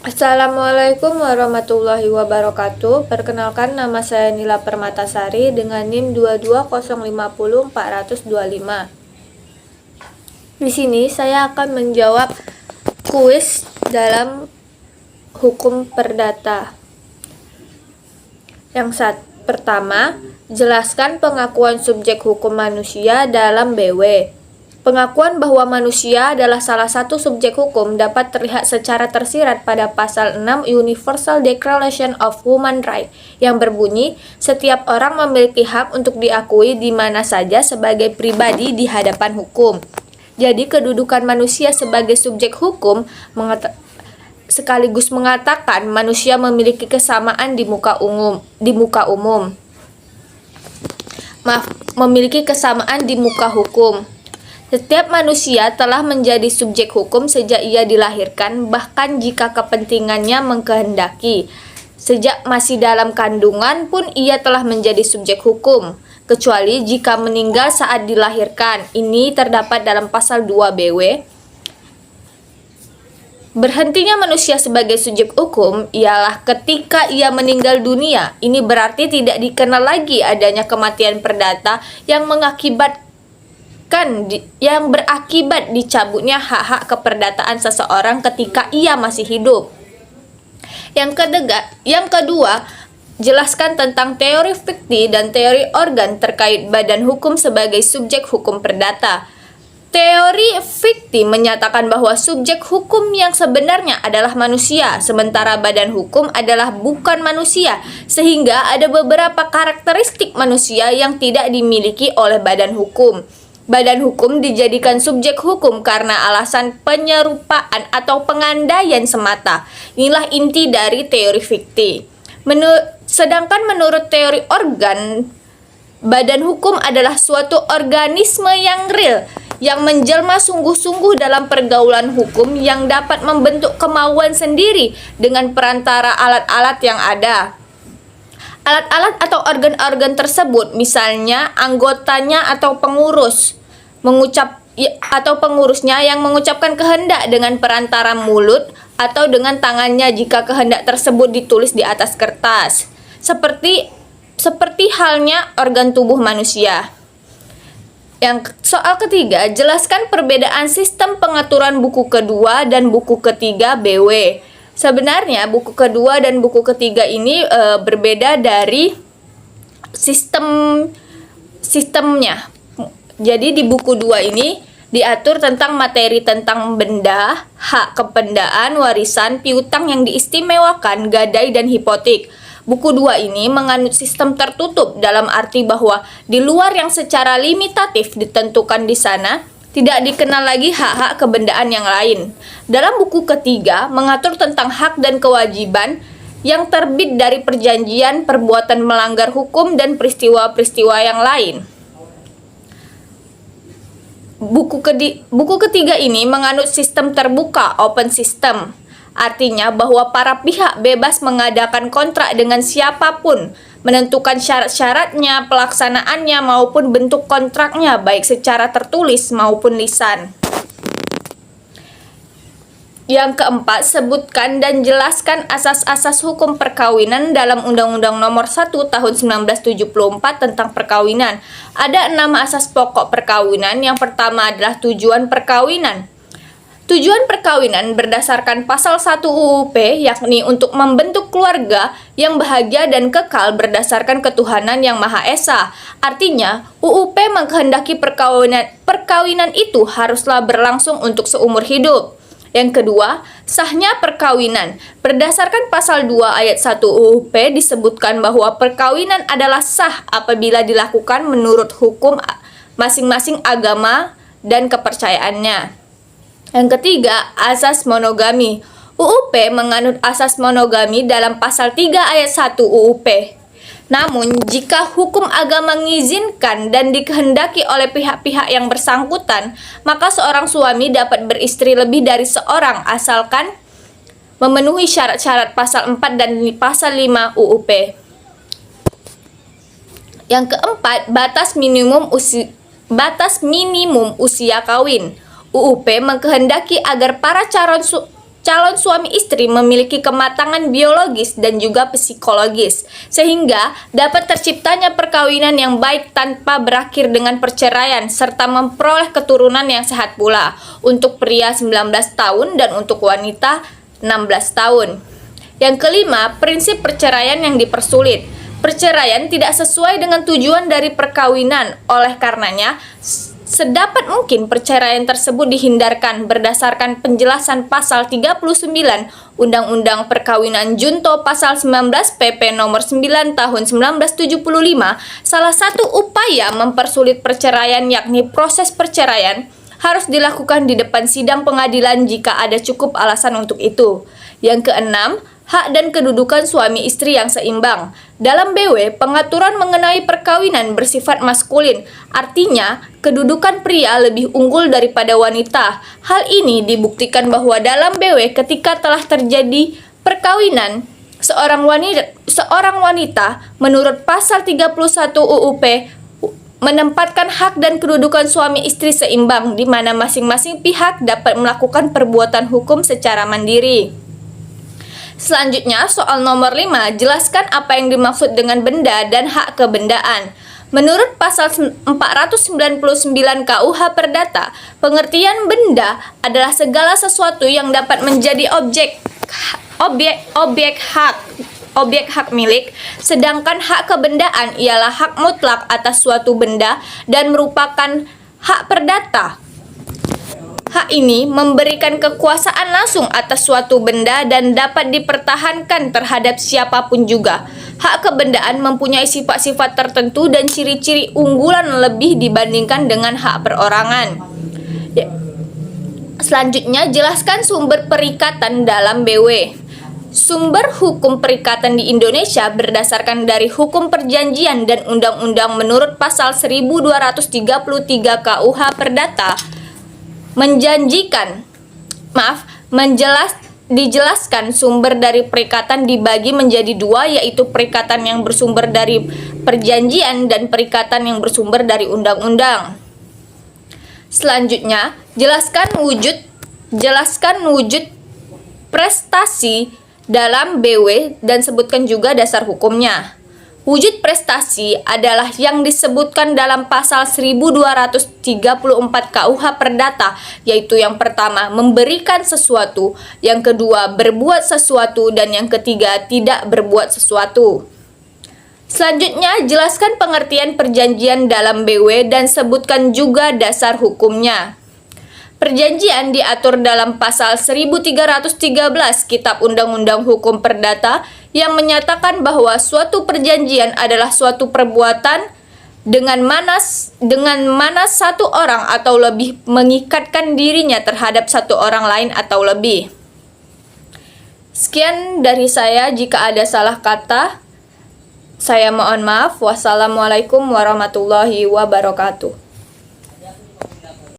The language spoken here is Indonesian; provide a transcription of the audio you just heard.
Assalamualaikum warahmatullahi wabarakatuh. Perkenalkan, nama saya Nila Permatasari dengan NIM 220504025. Di sini saya akan menjawab kuis dalam hukum perdata. Pertama, jelaskan pengakuan subjek hukum manusia dalam BW. Pengakuan bahwa manusia adalah salah satu subjek hukum dapat terlihat secara tersirat pada pasal 6 Universal Declaration of Human Rights yang berbunyi, setiap orang memiliki hak untuk diakui di mana saja sebagai pribadi di hadapan hukum. Jadi kedudukan manusia sebagai subjek hukum sekaligus mengatakan manusia memiliki kesamaan di muka umum. Memiliki kesamaan di muka hukum. Setiap manusia telah menjadi subjek hukum sejak ia dilahirkan, bahkan jika kepentingannya mengkehendaki. Sejak masih dalam kandungan pun ia telah menjadi subjek hukum, kecuali jika meninggal saat dilahirkan. Ini terdapat dalam pasal 2 BW. Berhentinya manusia sebagai subjek hukum ialah ketika ia meninggal dunia. Ini berarti tidak dikenal lagi adanya kematian perdata yang berakibat dicabutnya hak-hak keperdataan seseorang ketika ia masih hidup. Yang kedua, jelaskan tentang teori fikti dan teori organ terkait badan hukum sebagai subjek hukum perdata. Teori fikti menyatakan bahwa subjek hukum yang sebenarnya adalah manusia, sementara badan hukum adalah bukan manusia, sehingga ada beberapa karakteristik manusia yang tidak dimiliki oleh badan hukum. Badan hukum dijadikan subjek hukum karena alasan penyerupaan atau pengandaian semata. Inilah inti dari teori fikti. Sedangkan menurut teori organ, badan hukum adalah suatu organisme yang real, yang menjelma sungguh-sungguh dalam pergaulan hukum yang dapat membentuk kemauan sendiri dengan perantara alat-alat yang ada. Alat-alat atau organ-organ tersebut, misalnya anggotanya atau pengurusnya yang mengucapkan kehendak dengan perantara mulut atau dengan tangannya jika kehendak tersebut ditulis di atas kertas. Seperti halnya organ tubuh manusia. Soal ketiga, jelaskan perbedaan sistem pengaturan buku kedua dan buku ketiga BW. Sebenarnya buku kedua dan buku ketiga ini berbeda dari sistemnya. Jadi di buku 2 ini diatur tentang materi tentang benda, hak kebendaan, warisan, piutang yang diistimewakan, gadai, dan hipotek. Buku 2 ini menganut sistem tertutup dalam arti bahwa di luar yang secara limitatif ditentukan di sana, tidak dikenal lagi hak-hak kebendaan yang lain. Dalam buku ketiga mengatur tentang hak dan kewajiban yang terbit dari perjanjian, perbuatan melanggar hukum, dan peristiwa-peristiwa yang lain. Buku ketiga ini menganut sistem terbuka, open system. Artinya bahwa para pihak bebas mengadakan kontrak dengan siapapun, menentukan syarat-syaratnya, pelaksanaannya, maupun bentuk kontraknya, baik secara tertulis maupun lisan. Yang keempat, sebutkan dan jelaskan asas-asas hukum perkawinan dalam Undang-Undang Nomor 1 Tahun 1974 tentang perkawinan. Ada 6 asas pokok perkawinan. Yang pertama adalah tujuan perkawinan. Tujuan perkawinan berdasarkan pasal 1 UUP, yakni untuk membentuk keluarga yang bahagia dan kekal berdasarkan ketuhanan yang Maha Esa. Artinya, UUP mengkehendaki perkawinan itu haruslah berlangsung untuk seumur hidup. Yang kedua, sahnya perkawinan. Berdasarkan pasal 2 ayat 1 UUP disebutkan bahwa perkawinan adalah sah apabila dilakukan menurut hukum masing-masing agama dan kepercayaannya. Yang ketiga, asas monogami. UUP menganut asas monogami dalam pasal 3 ayat 1 UUP. Namun, jika hukum agama mengizinkan dan dikehendaki oleh pihak-pihak yang bersangkutan, maka seorang suami dapat beristri lebih dari seorang asalkan memenuhi syarat-syarat pasal 4 dan pasal 5 UUP. Yang keempat, batas minimum usia kawin. UUP mengkehendaki agar para calon suami istri memiliki kematangan biologis dan juga psikologis, sehingga dapat terciptanya perkawinan yang baik tanpa berakhir dengan perceraian, serta memperoleh keturunan yang sehat pula. Untuk pria 19 tahun dan untuk wanita 16 tahun. Yang kelima, prinsip perceraian yang dipersulit. Perceraian tidak sesuai dengan tujuan dari perkawinan, oleh karenanya sedapat mungkin perceraian tersebut dihindarkan berdasarkan penjelasan pasal 39 Undang-Undang Perkawinan Junto pasal 19 PP nomor 9 tahun 1975. Salah satu upaya mempersulit perceraian yakni proses perceraian harus dilakukan di depan sidang pengadilan jika ada cukup alasan untuk itu. Yang keenam, hak dan kedudukan suami istri yang seimbang. Dalam BW, pengaturan mengenai perkawinan bersifat maskulin, artinya kedudukan pria lebih unggul daripada wanita. Hal ini dibuktikan bahwa dalam BW ketika telah terjadi perkawinan seorang wanita menurut pasal 31 UUP menempatkan hak dan kedudukan suami istri seimbang, di mana masing-masing pihak dapat melakukan perbuatan hukum secara mandiri. Selanjutnya, soal nomor 5, jelaskan apa yang dimaksud dengan benda dan hak kebendaan. Menurut pasal 499 KUH Perdata, pengertian benda adalah segala sesuatu yang dapat menjadi objek hak milik, sedangkan hak kebendaan ialah hak mutlak atas suatu benda dan merupakan hak perdata. Hak ini memberikan kekuasaan langsung atas suatu benda dan dapat dipertahankan terhadap siapapun juga. Hak kebendaan mempunyai sifat-sifat tertentu dan ciri-ciri unggulan lebih dibandingkan dengan hak perorangan. Selanjutnya, jelaskan sumber perikatan dalam BW. Sumber hukum perikatan di Indonesia berdasarkan dari hukum perjanjian dan undang-undang menurut pasal 1233 KUH Perdata dijelaskan sumber dari perikatan dibagi menjadi dua, yaitu perikatan yang bersumber dari perjanjian dan perikatan yang bersumber dari undang-undang. Selanjutnya, jelaskan wujud prestasi dalam BW dan sebutkan juga dasar hukumnya. Wujud prestasi adalah yang disebutkan dalam pasal 1234 KUH Perdata, yaitu yang pertama memberikan sesuatu, yang kedua berbuat sesuatu, dan yang ketiga tidak berbuat sesuatu. Selanjutnya, jelaskan pengertian perjanjian dalam BW dan sebutkan juga dasar hukumnya. Perjanjian diatur dalam pasal 1313 Kitab Undang-Undang Hukum Perdata yang menyatakan bahwa suatu perjanjian adalah suatu perbuatan dengan mana satu orang atau lebih mengikatkan dirinya terhadap satu orang lain atau lebih. Sekian dari saya, jika ada salah kata, saya mohon maaf. Wassalamualaikum warahmatullahi wabarakatuh.